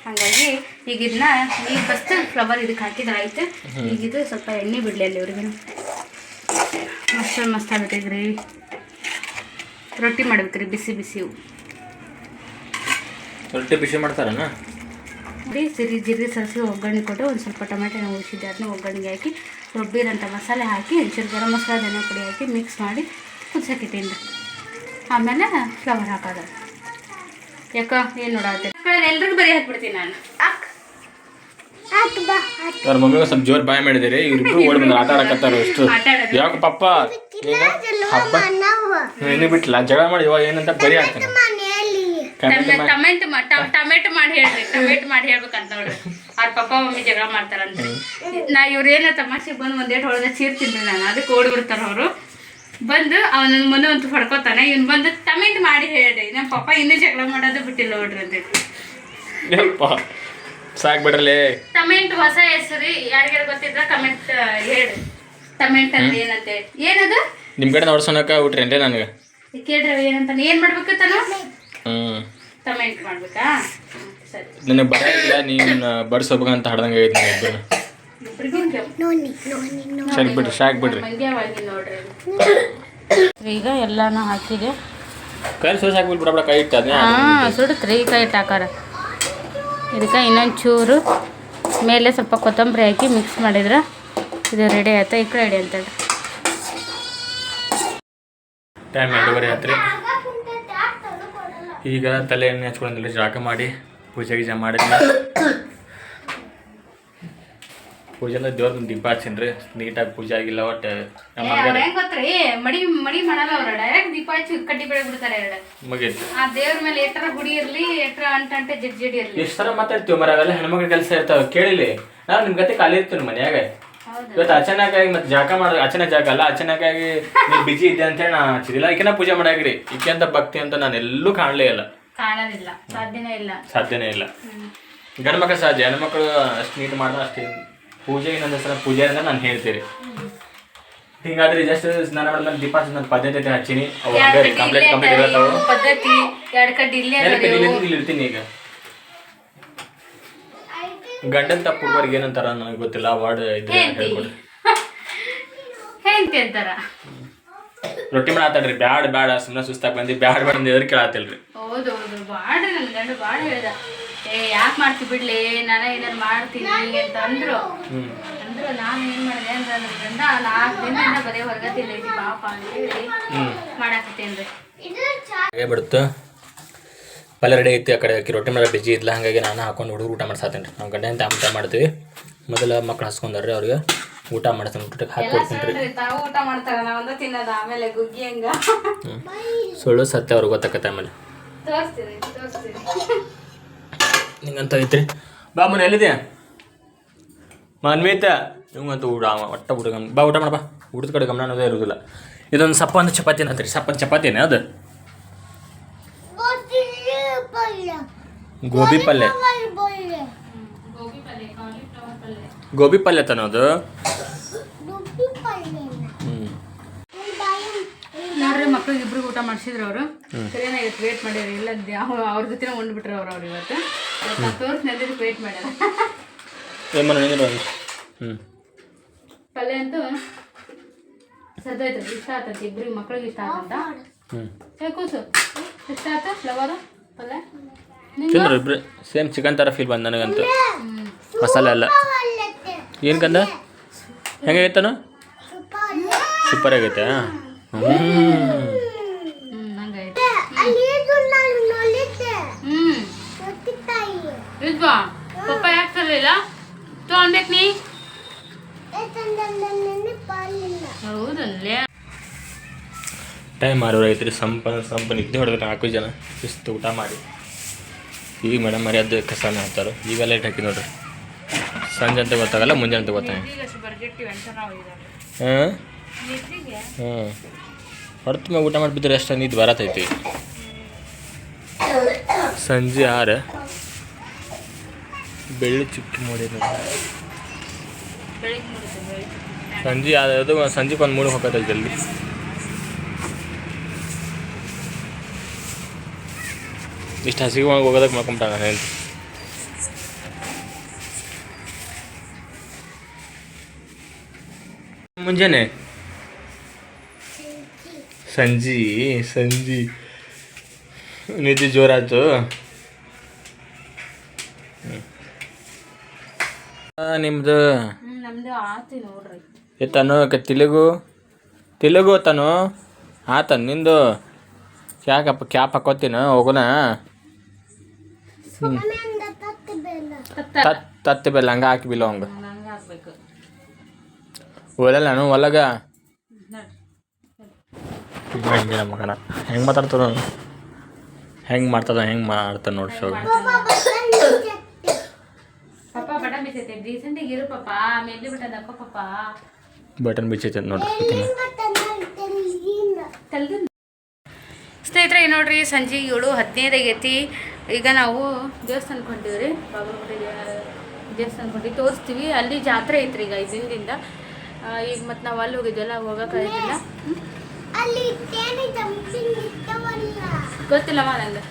ಹಾಗಾಗಿ ಈಗ ಇದನ್ನ ಈ ಫಸ್ಟ್ ಫ್ಲವರ್ ಇದಕ್ಕೆ ಹಾಕಿದ್ರೆ ಆಯ್ತು. ಈಗ ಇದು ಸ್ವಲ್ಪ ಎಣ್ಣೆ ಬಿಡಲಿ ಅಲ್ಲಿ ಇವ್ರಿಗೆ ಮಸ್ತ್ ಆಗುತ್ತೆ ಗ್ರೇವಿ. ರೊಟ್ಟಿ ಮಾಡ್ಬೇಕ್ರಿ ಬಿಸಿ ಬಿಸಿ. ರೊಟ್ಟಿ ಬಿಸಿ ಮಾಡ್ತಾರಣ್ಣ? ಜೀರಿಗೆ ಸರಸಿ ಒಗ್ಗರಣೆ ಕೊಟ್ಟು ಒಂದು ಸ್ವಲ್ಪ ಟೊಮೆಟೊ ಉಳಿಸಿದ್ದೆ ಅದನ್ನ ಒಗ್ಗರಣೆಗೆ ಹಾಕಿ ರುಬ್ಬಿರೋಂಥ ಮಸಾಲೆ ಹಾಕಿ ಒಂಚೂರು ಗರಂ ಮಸಾಲೆ ಧನಿಯಾ ಪುಡಿ ಹಾಕಿ ಮಿಕ್ಸ್ ಮಾಡಿ ಕುದಿಸೋಕಿದ್ದೀನಿ. ಆಮೇಲೆ ಫ್ಲವರ್ ಹಾಕೋದು. ಯಾಕ ಏನು ನೋಡತ್ತೆ ಎಲ್ರಿಗೂ ಬರೀ ಹಾಕ್ಬಿಡ್ತೀನಿ ನಾನು. ಅವ್ರ ಮಮ್ಮಿಗೆ ಸ್ವಲ್ಪ ಜೋರ್ ಬಾಯ್ ಮಾಡಿದಿರಿ. ಇವ್ರಿಬ್ರು ಓಡಿ ಬಂದ್ರೆ ಆಟ ಆಡಕತ್ತಾರ ಅಷ್ಟು. ಯಾಕ ಪಪ್ಪ ಈಗ ಹಬ್ಬ ಇನ್ನು ಬಿಟ್ಟಿಲ್ಲ ಜಗಳ ಮಾಡಿ ಇವಾಗ ಏನಂತ ಬರೀ ಆಗ್ತಾನೆ. ಟೊಮೆಟೊ ಮಾಡಿ ಹೇಳ್ರಿ ಟೊಮೆಟೊ ಮಾಡಿ ಹೇಳ್ಬೇಕಂತ ನೋಡ್ರಿ. ಅವ್ರ ಪಪ್ಪ ಮಮ್ಮಿ ಜಗಳ ಮಾಡ್ತಾರಂತ. ನಾ ಇವ್ರೇನ ತಮಾಷೆಗೆ ಬಂದು ಒಂದೇಟು ಹೊಡೆದ ಚೀರ್ತೀನಿ ನಾನು. ಅದಕ್ಕೆ ಓಡಿ ಬಿಡ್ತಾರ ಅವರು. ಬಂದು ಅವನ ಮುಂದೆ ಒಂದು ಹೊಡ್ಕೋತಾನೆ. ಇವ್ನು ಬಂದು ಟೊಮೆಟೊ ಮಾಡಿ ಹೇಳ್ರಿ ನಮ್ಮ ಪಪ್ಪ ಇನ್ನೂ ಜಗಳ ಮಾಡೋದು ಬಿಟ್ಟಿಲ್ಲ ನೋಡ್ರಿ ಅಂತ. ಸಾಕ್ ಬಿಡ್ರಲಿ. ಟೊಮೆಟೊ ಹೊಸ ಹೆಸರು ಯಾರಿಗಾರು ಗೊತ್ತಿದ್ರ ಕಮೆಂಟ್ ಹೇಳಿ. ಟೊಮೆಟೊ ಅಂದ್ರೆ ಏನಂತೆ ಏನದು ನಿಮ್ಮ ಕಡೆ ನೋಡ್ಸೋಣಕ್ಕ ಬಿಟ್ರೇನ್ರಿ ನನಗೆ ಕೇಳ್ರಿ ಏನಂತ ಏನು ಮಾಡ್ಬೇಕು ತಾನು ಟೊಮೆಟೊ ಮಾಡ್ಬೇಕಾ? ಸರಿ ನನಗೆ ಬರೋದಿಲ್ಲ ನೀನು ಬಡಿಸ್ಬೇಕಂತ ಹಾಡ್ದಂಗೆ ಆಗೈತೆ ನನಗೆ. ಸರಿ ಬಿಡ್ರಿ ಸಾಕು ಬಿಡ್ರಿ. ಈಗ ಎಲ್ಲಾನು ಹಾಕಿದೆ. ಕೈ ಸೋಸ್ ಹಾಕ್ಬಿಟ್ಟು ಬಿಡಬೇಡ ಕೈ ಇಟ್ಟು ಅದನ್ನ. ಹಾಂ ಸುಡುತ್ರಿ ಕೈ ಇಟ್ಟು ಹಾಕಾರ. ಇದಕ್ಕೆ ಇನ್ನೊಂದು ಚೂರು ಮೇಲೆ ಸ್ವಲ್ಪ ಕೊತ್ತಂಬರಿ ಹಾಕಿ ಮಿಕ್ಸ್ ಮಾಡಿದ್ರೆ ಇದು ರೆಡಿ ಆಯ್ತಾ. ಈ ಕಡೆ ರೆಡಿ ಅಂತೇಳಿ ಟೈಮ್ 2:30 ಆಯ್ತು ರೀ. ಈಗ ತಲೆ ಎಣ್ಣೆ ಹಚ್ಕೊಂಡ್ರೆ ಜಳಕ ಮಾಡಿ ಪೂಜೆ ಗೀಜೆ ಮಾಡಿದ್ಮೇಲೆ ಪೂಜೆಲ್ಲ ದೇವ್ರದ್ದು ದೀಪ ಹಚ್ಚಿನ್ರಿ. ನೀಟಾಗಿ ಪೂಜೆ ಆಗಿಲ್ಲ ಒಟ್ಟು ಗೊತ್ತ್ರಿ ಮಡಿ ಮಡಿ ಮಾಡಲ್ಲ ಅವ್ರ ಡೈರೆಕ್ಟ್ ದೀಪ ಹಚ್ಚಿ ಕಡ್ಡಿ ಬೆಳೆ ಬಿಡ್ತಾರೆ. ಎರಡು ಮುಗೀತು. ಆ ದೇವ್ರ ಮೇಲೆ ಎಟ್ರ ಹುಡಿ ಇರ್ಲಿ ಎಟ್ರ ಅಂಟಂಟೆ ಜಡ್ಜಡಿ ಇರ್ಲಿ. ಎಷ್ಟು ಥರ ಮಾತಾಡ್ತೀವಿ ಮರ ಅವೆಲ್ಲ ಹೆಣ್ಮಕ್ಳ ಕೆಲಸ ಇರ್ತಾವೆ ಕೇಳಿಲಿ. ನಾವು ನಿಮ್ಮ ಗತಿ ಖಾಲಿ ಇರ್ತೀವಿ ಮನ್ಯಾಗ. ಇವತ್ತು ಅಚಾನಕ್ಕಾಗಿ ಮತ್ತೆ ಜಾಕ ಮಾಡೋದು ಅಚಾನಕ್ ಜಾಗ ಅಲ್ಲ ಅಚಾನಕ್ಕಾಗಿ ನೀವು ಬಿಜಿ ಇದ್ದೆ ಅಂತೇಳಿ ನಾ ಹಚ್ಚಿದಿಲ್ಲ. ಈಕೆನ ಪೂಜೆ ಮಾಡಾಕ್ರಿ. ಈಕೆ ಅಂತ ಭಕ್ತಿ ಅಂತ ನಾನು ಎಲ್ಲೂ ಕಾಣಲೇ ಇಲ್ಲ. ಕಾಣೋದಿಲ್ಲ ಸಾಧ್ಯನೇ ಇಲ್ಲ. ಗಂಡು ಮಕ್ಕಳು ಸಾಧ್ಯ ಹೆಣ್ಮಕ್ಳು ಅಷ್ಟು ನೀಟ್ ಮಾಡ್ತಾರೆ ಅಷ್ಟೇ. ಪೂಜೆಗೆ ನನ್ನ ಹೆಸರು ಪೂಜೆ ಅಂತ ನಾನು ಹೇಳ್ತೀರಿ. ಹಿಂಗಾದ್ರೆ ಜಸ್ಟ್ ಸ್ನಾನ ಮಾಡಿದ್ಮೇಲೆ ದೀಪ ನನ್ನ ಪದ್ಧತಿ ಹಚ್ಚಿನಿ. ಅವು ಕಂಪ್ಲೀಟ್ ಇರತ್ತವು ಪದ್ಧತಿ. ಎರಡು ಕಡ್ಡಿ ಇಲ್ಲಿ ಇರ್ತೀನಿ. ಈಗ ಗಂಡನ್ ತಪ್ಪು ಹುಡುಗರಿಗೆ ಏನಂತಾರ ನನಗೆ ಗೊತ್ತಿಲ್ಲ. ವರ್ಡ್ ಇದ್ರೆ ಹೇಳ್ಕೊಡಿ. ಹೆಂಗೆ ಅಂತಾರ ರೊಟ್ಟಿ ಮಾಡಾತಲ್ರಿ ಬ್ಯಾಡ ಬ್ಯಾಡ ಸುಮ್ಮನೆ ಸುಸ್ತಾಗಿ ಬಂದು ಬ್ಯಾಡ ಬ್ಯಾಡ ಅಂತ ಎದ್ರ ಕೇಳತ್ತಿಲ್ರಿ. ಹೌದು ಬಾಡ್ರಿ ನನ್ನ ಗಂಡ ಭಾಳ ಹೇಳ್ದ, ಯಾಕೆ ಮಾಡ್ತಿ ಬಿಡ್ಲಿ ನಾನು ಏನಾರು ಮಾಡ್ತೀನಿ ಅಂತ ಅಂದ್ರು. ನಾನು ಏನು ಮಾಡಿದೆ ಅಂತಂದ್ರೆ ಗಂಡ 4 ದಿನದಿಂದ ಬರೀ ಹೊರಗೆ ತಿಂದೈತಿ ಪಾಪ ಅಂತೇಳಿ ಮಾಡಾಕತ್ತೇನ್ರಿ. ಬಿಡುತ್ತೆ ಪಲ್ಯ ರೆಡಿ ಐತಿ. ಆ ಕಡೆ ರೊಟ್ಟಿ ಮಾಡೋ ಬಿಜಿ ಇದ್ಲ, ಹಾಗಾಗಿ ನಾನು ಹಾಕೊಂಡು ಹುಡುಗರು ಊಟ ಮಾಡ್ಸಾತೇನೆ ರೀ. ನಾವು ಗಂಡ ಅಂತ ಊಟ ಮಾಡ್ತೀವಿ. ಮೊದಲ ಮಕ್ಳು ಹಸ್ಕೊಂಡ್ರಿ ಅವ್ರಿಗೆ ಊಟ ಮಾಡ್ತಾನೆ, ಊಟಕ್ಕೆ ಹಾಕಿ ಕೊಡ್ತೀನಿ ರೀ. ತಾವು ಊಟ ಮಾಡ್ತಾರ ನಾವಂದ ತಿನ್ನೋದು ಆಮೇಲೆ ಗುಗ್ಗಿ ಹಂಗ ಸುಳ್ಳು ಸತ್ಯ ಅವ್ರಿಗೆ ಗೊತ್ತಾಕತ್ತೆ. ಆಮೇಲೆ ತೋರಿಸ್ತೀನಿ ನಿಂಗಂತ ಐತ್ರಿ. ಬಾಮನ ಎಲ್ಲಿದೆ ಮನ್ವೀತ ಇವಂಗಂತೂ ಊಟ ಒಟ್ಟ ಊಟ ಬಾ ಊಟ ಮಾಡ ಬಾ. ಊಟದ ಕಡೆ ಗಮನ ಅನ್ನೋದೇ ಇರೋದಿಲ್ಲ. ಇದೊಂದು ಸಪ್ಪಂದು ಚಪಾತಿ ಏನಂತ್ರಿ? ಸಪ್ಪಂದು ಚಪಾತಿನೇ ಅದು? ಗೋಬಿ ಪಲ್ಯ. ಗೋಬಿ ಪಲ್ಯ ತನ್ನೋದು. ನೋಡ್ರಿ ಮಕ್ಳಿಗೆ ಇಬ್ರಿಗೆ ಊಟ ಮಾಡಿಸಿದ್ರು ಅವರು. ಸರಿಯಾನ ಇವತ್ತು ವೇಟ್ ಮಾಡ್ಯಾರ. ಇಲ್ಲ ಅವ್ರ ಜೊತೆ ಉಂಡ್ಬಿಟ್ರು ಅವ್ರು ಇವತ್ತು ತೋರಿಸ್ನಲ್ಲಿ ವೇಟ್ ಮಾಡ್ಯಾರ. ಪಲ್ಯ ಅಂತೂ ಸದ್ದೈತೆ, ಇಷ್ಟ ಆತೈತಿ ಇಬ್ರಿಗೆ ಮಕ್ಳಿಗೆ ಇಷ್ಟ ಆತಂತ. ಕೂಸು ಇಷ್ಟ ಆತ ಫ್ಲವರ್ ಪಲ್ಯ ತಿಂದ್ರು ಇಬ್ರು ಸೇಮ್ ಚಿಕನ್ ಥರ ಫೀಲ್ ಬಂದು ನನಗಂತೂ. ಮಸಾಲೆ ಎಲ್ಲ ಏನು ಕಂದ ಹೆಂಗಾಗೈತನು? ಸೂಪರ್ ಆಗೈತೆ. ಇದ್ವಾ ಪಪ್ಪ ಯಾಕೆ ತರಲಿಲ್ಲ? ತೊಗೊಂಡ್ಬೇಕು ನೀ. ಹೌದಲ್ಲೇ ಟೈಮ್ 6 ಐತ್ರಿ. ಸಂಪ ನಿದ್ದೆ ಹೊಡೆದ್ರೆ 4 ಜನ ಶಿಸ್ತು ಊಟ ಮಾಡಿ. ಈಗ ಮೇಡಮ್ ಮರ್ಯಾದೆ ಕಸಾನ ಹಾಕ್ತಾರೆ. ಈಗ ಲೇಟ್ ಹಾಕಿ ನೋಡ್ರಿ. ಸಂಜೆ ಅಂತ ಗೊತ್ತಾಗಲ್ಲ, ಮುಂಜಾನೆ ಅಂತ ಗೊತ್ತಾಗ. ಹಾಂ ಹೊರತು ಮ್ಯಾಗ ಊಟ ಮಾಡಿಬಿದ್ರೆ ಎಷ್ಟು ನಿದ್ದು ಬರತೈತಿ. ಸಂಜೆ 6 ಬೆಳ್ಳಿ ಚುಕ್ಕಿ ಮೂಡಿ ಸಂಜೆ ಅದು ಸಂಜೆಗೆ ಒಂದು 3 ಹೋಗತ್ತೈತಿ ಜಲ್ದಿ. ಇಷ್ಟು ಹಸಿಗೆ ಒಳಗೆ ಹೋಗೋದಕ್ಕೆ ಮಾಡ್ಕೊಂಬಿಟ್ಟ ನಾನು ಹೇಳ್ತೀನಿ. ಮುಂಜಾನೆ ಸಂಜೆ ನಿದ್ದೆ ಜೋರಾಯ್ತು. ನಿಮ್ದು ನಮ್ದು ಆತಿ ನೋಡ್ರಿ. ಎತ್ತನು ತೆಲುಗು ತನು ಆತನ್ ನಿಂದು. ಯಾಕಪ್ಪ ಕ್ಯಾಪ್ ಹಾಕೋತೀನ ಹೋಗೋಣ. ತತ್ತಿ ಬೆಲ್ಲ ಹಂಗೆ ಹಾಕಿ ಬಿಲ್ಲ ಹಂಗೆ ಹಾಕ್ಬೇಕು. ಒಲ್ಲ ನಾನು ಒಳಗ ಹಂಗಿಲ್ಲ ಮಗನ ಹೆಂಗೆ ಮಾತಾಡ್ತಾರ ಹೆಂಗೆ ಮಾಡ್ತಾನೆ ನೋಡಿ ಶೋ. ಪಪ್ಪ ಬಟನ್ ಬಿಚ್ಚೈತೆ ರೀಸೆಂಟಿಗೆ ಇರು ಪಪ್ಪ ಮೆಲ್ಲಿ ಬಿಟ್ಟದ ಪಪ್ಪ ಬಟನ್ ಬಿಚ್ಚೈತೆ ನೋಡ್ರಿ. ಸ್ನೇಹಿತರೆ ನೋಡ್ರಿ ಸಂಜೆ 7:15 ಆಗೈತಿ. ಈಗ ನಾವು ದೇವಸ್ಥಾನಕ್ಕೆ ಹೊಂಟೀವಿ ರೀ. ಬಾಗಲಕೋಟೆ ದೇವಸ್ಥಾನಕ್ಕೆ ಹೊಂಟೀವಿ, ತೋರಿಸ್ತೀವಿ. ಅಲ್ಲಿ ಜಾತ್ರೆ ಐತ್ರಿ ಈಗ 5 ದಿನದಿಂದ. ಈಗ ಮತ್ತು ನಾವು ಅಲ್ಲಿ ಹೋಗಿದ್ವಲ್ಲ, ಹೋಗೋಕ್ಕಾಗಿಲ್ಲ. ಗೊತ್ತಿಲ್ಲಮ್ಮ ನಂಗೆ.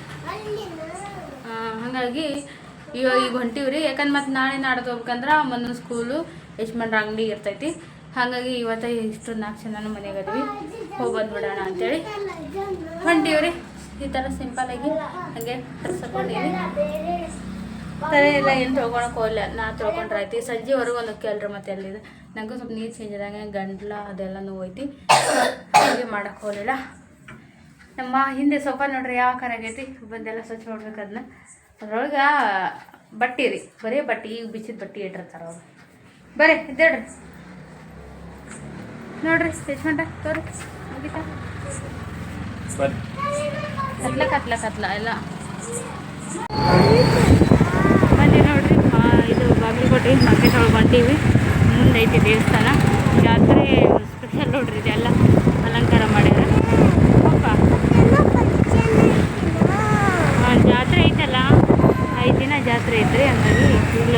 ಹಾಗಾಗಿ ಈಗ ಹೊಂಟೀವಿ ರೀ. ಯಾಕಂದ್ರೆ ಮತ್ತು ನಾಳೆ ನಾಡ್ದು ಹೋಗ್ಬೇಕಂದ್ರೆ ಒಂದೊಂದು ಸ್ಕೂಲು ಯಜಮಾನ್ರ ಅಂಗಡಿ ಇರ್ತೈತಿ. ಹಾಗಾಗಿ ಇವತ್ತು ಇಷ್ಟು 4 ಜನನೂ ಮನೆಗೆ ಅದೀವಿ, ಹೋಗಿ ಬಂದ್ಬಿಡೋಣ ಅಂತೇಳಿ ಹೊಂಟೀವಿ ರೀ. ಈ ಥರ ಸಿಂಪಲ್ಲಾಗಿ ಹಾಗೆ ಡ್ರೆಸ್ ಹಾಕೊಂಡಿವಿ. ತಲೆ ಎಲ್ಲ ಏನು ತೊಳ್ಕೊಳಕ್ಕೆ ಹೋಗಲ್ಲ, ನಾ ತೊಳ್ಕೊಂಡ್ರೆ ಆಯ್ತು. ಸಂಜೆವರೆಗೂ ಒಂದು ಕೇಳ್ರಿ ಮತ್ತೆ ಎಲ್ಲಿದೆ. ನನಗೂ ಸ್ವಲ್ಪ ನೀರು ಚೇಂಜ್ ಆದಾಗ ಗಂಟ್ಲ ಅದೆಲ್ಲ ನೋವೈತಿ, ಹಾಗೆ ಮಾಡೋಕ್ಕೆ ಹೋಗಲಿಲ್ಲ. ನಮ್ಮ ಹಿಂದೆ ಸೋಫಾ ನೋಡ್ರಿ ಯಾವ ಕಾರ ಆಗೈತಿ. ಬಂದೆಲ್ಲ ಸ್ವಚ್ಛ ಮಾಡ್ಬೇಕು ಅದನ್ನ. ಅದ್ರೊಳಗೆ ಬಟ್ಟೆ ರೀ, ಬರೀ ಬಟ್ಟೆ ಈಗ ಬಿಚ್ಚಿದ ಬಟ್ಟೆ ಇಟ್ಟಿರ್ತಾರೆ ಅವರು. ಬರ್ರಿ ಇದ್ದೇಳ್ರಿ ನೋಡ್ರಿ ಯಜಮಾನ್ರ ತೋರಿ ಮುಗಿತಾ ಕತ್ಲ ಎಲ್ಲ ಬನ್ನಿ ನೋಡ್ರಿ. ಇದು ಬಾಗಲಕೋಟೆ ಮಾರ್ಕೆಟ್ ಒಳಗೆ ಹೊಂಟೀವಿ. ಮುಂದೆ ಐತಿ ದೇವಸ್ಥಾನ. ಜಾತ್ರೆ ಸ್ಪೆಷಲ್ ನೋಡ್ರಿ, ಇದೆಲ್ಲ ಅಲಂಕಾರ ಮಾಡ್ಯಾರ. ಜಾತ್ರೆ ಐತಲ್ಲ, 5 ದಿನ ಜಾತ್ರೆ ಐತ್ರಿ. ಹಂಗಾಗಿ ಫುಲ್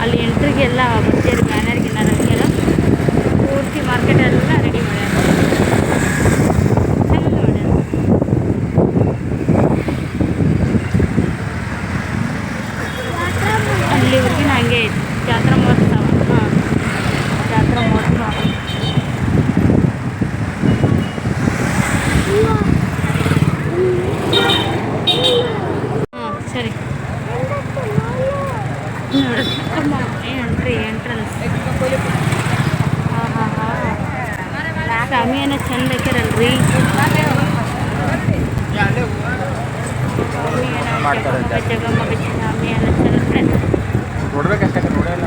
ಅಲ್ಲಿ ಎಂಟ್ರಿಗೆಲ್ಲ ಬರ್ತೀರಿ, ಬ್ಯಾನರ್ ಗಿನ್ನರ್ ಹಾಕಿಲ್ಲ. ಪೂರ್ತಿ ಮಾರ್ಕೆಟ್ ಎಲ್ಲ ರೆಡಿ ಮಾಡ್ಯಾರ, ಚೆನ್ನಾಗಿ ಮಾಡ್ಯಾರ. ಅಲ್ಲಿವರೆಗಿನ ಹಂಗೆ ಐತಿ ಜಾತ್ರಾ ಮಹೋತ್ಸವ. ಜಾತ್ರಾ ಮಹೋತ್ಸವ ಶಾಮಿಯಾನ ಚಂದ ಹಾಕ್ಯಾರಲ್ರಿ. ಜಗಮಗ ಶಾಮಿಯಾನ ಚಂದ ನೋಡ್ಬೇಕಷ್ಟೇ ನೋಡಲ್ಲ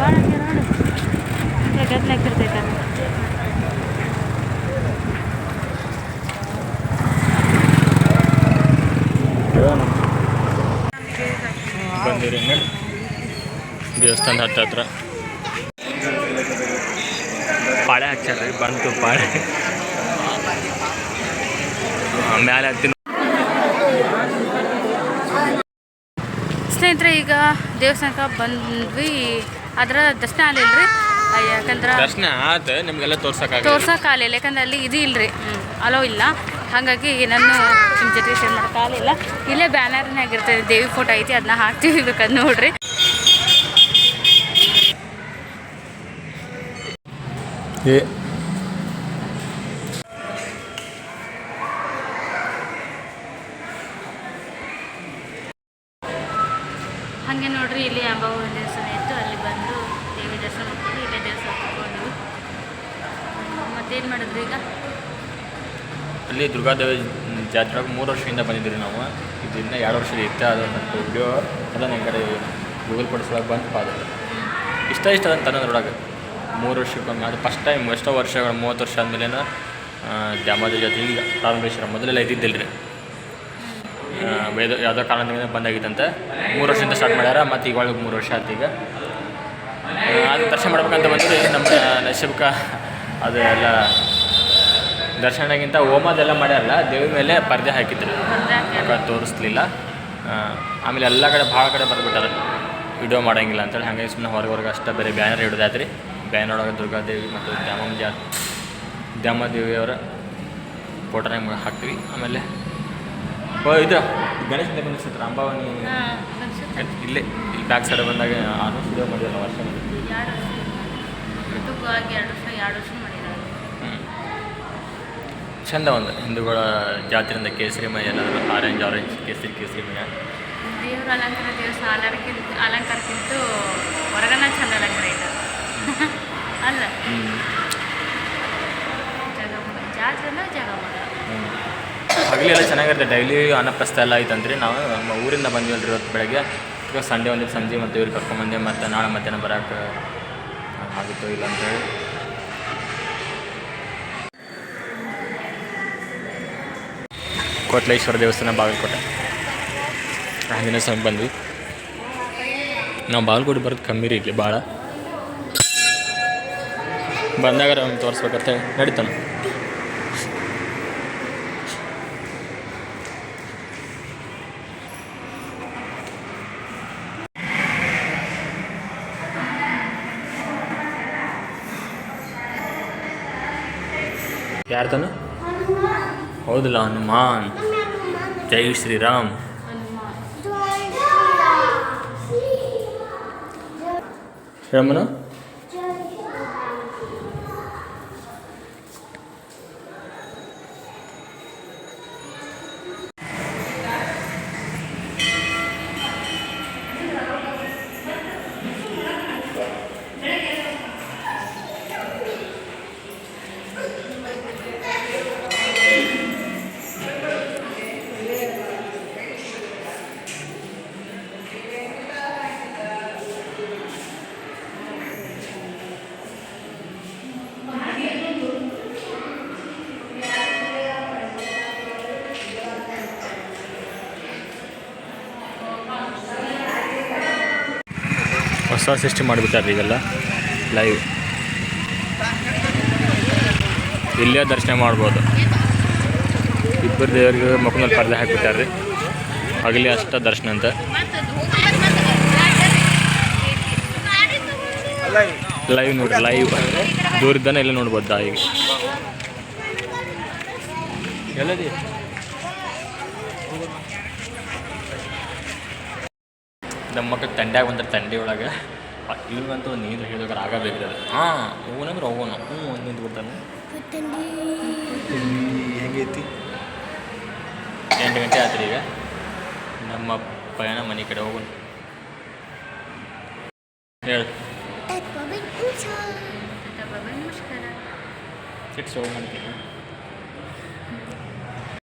ಭಾಳ ಹಾಕ್ಯಾರ ನೋಡು. ಗದ್ದಲ ಹಾಕಿರ್ತೈತೆ ಬಂದಿರಿ ದೇವಸ್ಥಾನದ ಹತ್ರ ಪಾಳೆ ಹಾಕ್ಯಾರ ಬಂತು ಪಾಳೆ ಮ್ಯಾಲೆ ಹತ್ತಿ. ಸ್ನೇಹಿತರೆ ಈಗ ದೇವಸ್ಥಾನಕ್ಕೆ ಬಂದ್ವಿ. ಅದರ ದರ್ಶನ ಆಗಲಿಲ್ಲ ರೀ, ಯಾಕಂದ್ರೆ ದರ್ಶನ ಆತ ನಿಮಗೆಲ್ಲ ತೋರ್ಸೋಕ್ಕಾಗಲಿಲ್ಲ. ಯಾಕಂದ್ರೆ ಅಲ್ಲಿ ಇದು ಇಲ್ಲರಿ, ಅಲೋ ಇಲ್ಲ. ಹಾಗಾಗಿ ನಾನು ನಿಮ್ಮ ಜೊತೆ ಶೇರ್ ಮಾಡೋಕ್ಕಾಗಲಿಲ್ಲ. ಇಲ್ಲೇ ಬ್ಯಾನರ್ನಾಗಿರ್ತದೆ ದೇವಿ ಫೋಟೋ ಐತಿ, ಅದನ್ನ ಹಾಕ್ತೀವಿ, ಬೇಕಂದು ನೋಡ್ರಿ. ಹಾಗೆ ನೋಡ್ರಿ, ಇಲ್ಲಿ ಅಂಬಾಬ ದೇವಸ್ಥಾನ ಇತ್ತು, ಅಲ್ಲಿ ಬಂದು ದೇವಿ ದರ್ಶನ ಮಾಡ್ಕೊಂಡು ಇಲ್ಲೇ ದೇವಸ್ಥಾನ ತಗೊಂಡ್ವಿ. ಮತ್ತೇನು ಮಾಡಿದ್ರಿ ಈಗ? ಅಲ್ಲಿ ದುರ್ಗಾದೇವಿ ಜಾತ್ರೆ 3 ವರ್ಷದಿಂದ ಬಂದಿದ್ದೀರಿ ನಾವು. ಇದರಿಂದ 2 ವರ್ಷದ ಇತ್ತು. ಅದು ಸ್ವಲ್ಪ ವಿಡಿಯೋ ಎಲ್ಲ ನನ್ನ ಕಡೆ ಗೂಗಲ್ ಪಡಿಸೋಕೆ ಬಂತು ಪಾದ ಇಷ್ಟ ಅಂತ ಅನ್ನೋದ್ರೊಳಗೆ 3 ವರ್ಷಕ್ಕೊಮ್ಮೆ. ಅದು ಫಸ್ಟ್ ಟೈಮ್ ಎಷ್ಟೋ ವರ್ಷಗಳು 30 ವರ್ಷ ಆದಮೇಲೆ ದ್ಯಾಮೋದೇವಿ ಜಾತ್ರೆ ಈಗ ಪ್ರಾರಂಭಿಸಿರ. ಮೊದಲೆಲ್ಲ ಇದ್ದಿದ್ದಿಲ್ಲ ರೀ, ಯಾವುದೋ ಕಾರಣದಿಂದ ಬಂದಾಗಿತ್ತಂತೆ. 3 ವರ್ಷದಿಂದ ಸ್ಟಾರ್ಟ್ ಮಾಡ್ಯಾರ. ಮತ್ತು ಈಗ ಒಳಗೆ 3 ವರ್ಷ ಆಯ್ತು. ಈಗ ಅದು ದರ್ಶನ ಮಾಡ್ಬೇಕಂತ ಬಂದರೆ ನಮ್ಮ ನಶೀಬ್ಕ ಅದು ಎಲ್ಲ ದರ್ಶನಗಿಂತ ಹೋಮದೆಲ್ಲ ಮಾಡ್ಯಾರಲ್ಲ, ದೇವಿ ಮೇಲೆ ಪರ್ದೆ ಹಾಕಿದ್ರು, ತೋರಿಸ್ಲಿಲ್ಲ. ಆಮೇಲೆ ಎಲ್ಲ ಕಡೆ ಭಾಳ ಕಡೆ ಬರ್ಬಿಟ್ಟಾರೆ ವಿಡಿಯೋ ಮಾಡೋಂಗಿಲ್ಲ ಅಂತೇಳಿ. ಹಾಗಾಗಿ ಸುಮ್ಮನೆ ಹೊರಗೆ ಅಷ್ಟೇ ಬೇರೆ ಬ್ಯಾನರ್ ಹಿಡಿದಾತ್ರಿ. ಬ್ಯಾನರ್ ಒಳಗೆ ದುರ್ಗಾದೇವಿ ಮತ್ತು ದ್ಯಾಮದೇವಿಯವರ ಫೋಟೋನಾಗ ಹಾಕ್ತೀವಿ. ಆಮೇಲೆ ಇದು ಗಣೇಶ ಬಂದಿತ್ತು ಅಂಬಾವನಿ ಇಲ್ಲಿ ಬ್ಯಾಕ್ ಸೈಡ್ ಬಂದಾಗ ಆಲ್ಮೋಸ್ಟ್ ವಿಡಿಯೋ ಮಾಡಿದ್ರು ವರ್ಷ. ಚಂದ ಒಂದು ಹಿಂದೂಗಳ ಜಾತ್ರೆಯಿಂದ ಕೇಸರಿಮಯ ಏನಾದರೂ ಆರೆಂಜ್ ಕೇಸರಿಮಯ ದೇವ್ರ ಅಲಂಕಾರ, ದೇವಸ್ಥಾನ ಅಲಂಕಾರಕ್ಕಿಂತ ಹೊರಗನ ಚಂದ ಅಲಂಕಾರ ಇದೆ ಅಲ್ಲ. ಜಾತ್ರೆನ ಜಗಮಗ ಹಗಲೆಲ್ಲ ಚೆನ್ನಾಗಿರುತ್ತೆ. ಡೈಲಿ ಅನ್ನಪ್ರಸ್ಥ ಎಲ್ಲ ಐತಂದ್ರಿ. ನಾವು ನಮ್ಮ ಊರಿಂದ ಬಂದಿವಲ್ರಿ ಇವತ್ತು ಬೆಳಗ್ಗೆ. ಈಗ ಸಂಡೇ ಒಂದಿತ್ತು ಸಂಜೆ ಮತ್ತು ಇವ್ರಿಗೆ ಕರ್ಕೊಂಬಂದೆ. ಮತ್ತು ನಾಳೆ ಮಧ್ಯಾಹ್ನ ಬರೋಕೆ ಆಗುತ್ತೋ ಇಲ್ಲ ಅಂತೇಳಿ ಕೋಟ್ಲೇಶ್ವರ ದೇವಸ್ಥಾನ ಬಾಗಲಕೋಟೆ ಆಂಜನೇಯ ಸ್ವಾಮಿ ಬಂದ್ವಿ. ನಾವು ಬಾಗಲಕೋಟೆ ಬರೋದು ಕಮ್ಮಿ ರೀ, ಇಲ್ಲಿ ಭಾಳ ಬಂದಾಗ ಅವ್ನು ತೋರಿಸ್ಬೇಕಂತ ನಡೀತಾನೆ. ಯಾರು ತಾನು? ಹೌದಲ್ಲ, ಹನುಮಾನ್. ಜೈ ಶ್ರೀರಾಮ್. ಶ್ರೀರಾಮನು ಹೊಸ ಸಿಸ್ಟಮ್ ಮಾಡಿಬಿಟ್ಟಾರೆ ಈಗೆಲ್ಲ. ಲೈವ್ ಇಲ್ಲೇ ದರ್ಶನ ಮಾಡ್ಬೋದು. ಇಬ್ಬರು ದೇವರಿಗೆ ಮುಖದಲ್ಲಿ ಪರ್ದೆ ಹಾಕಿಬಿಟ್ಟಾರೆ ರೀ. ಆಗಲಿ ಅಷ್ಟ ದರ್ಶನ ಅಂತ. ಲೈವ್ ನೋಡ್ರಿ, ಲೈವ್ ದೂರದ್ದಾನೆ ಎಲ್ಲ ನೋಡ್ಬೋದು. ಈಗ ಎಲ್ಲದಿ ನಮ್ಮ ಮಕ್ಕಳು ತಂಡ್ಯಾಗ ಬಂದ್ರೆ ತಂಡಿ ಒಳಗೆ ಇವ್ರಿಗಂತೂ ನೀರು ಹೇಳಿದ್ರೆ ಆಗಬೇಕ್ರಿ. ಅದು ಹೂನಂದ್ರೆ ಹೋಗೋಣ. ಒಂದು ನಿಂತು ಬಿಡ್ತಾನೆ. ಹೆಂಗೈತಿ? 8 ಗಂಟೆ ಆಯ್ತು ಈಗ. ನಮ್ಮ ಪಯಣ ಮನೆ ಕಡೆ ಹೋಗೋಣ. ಹೇಳು. ಸಿಟ್ಟು ಸೋಲ್ ಮಾಡ್ತೀನಿ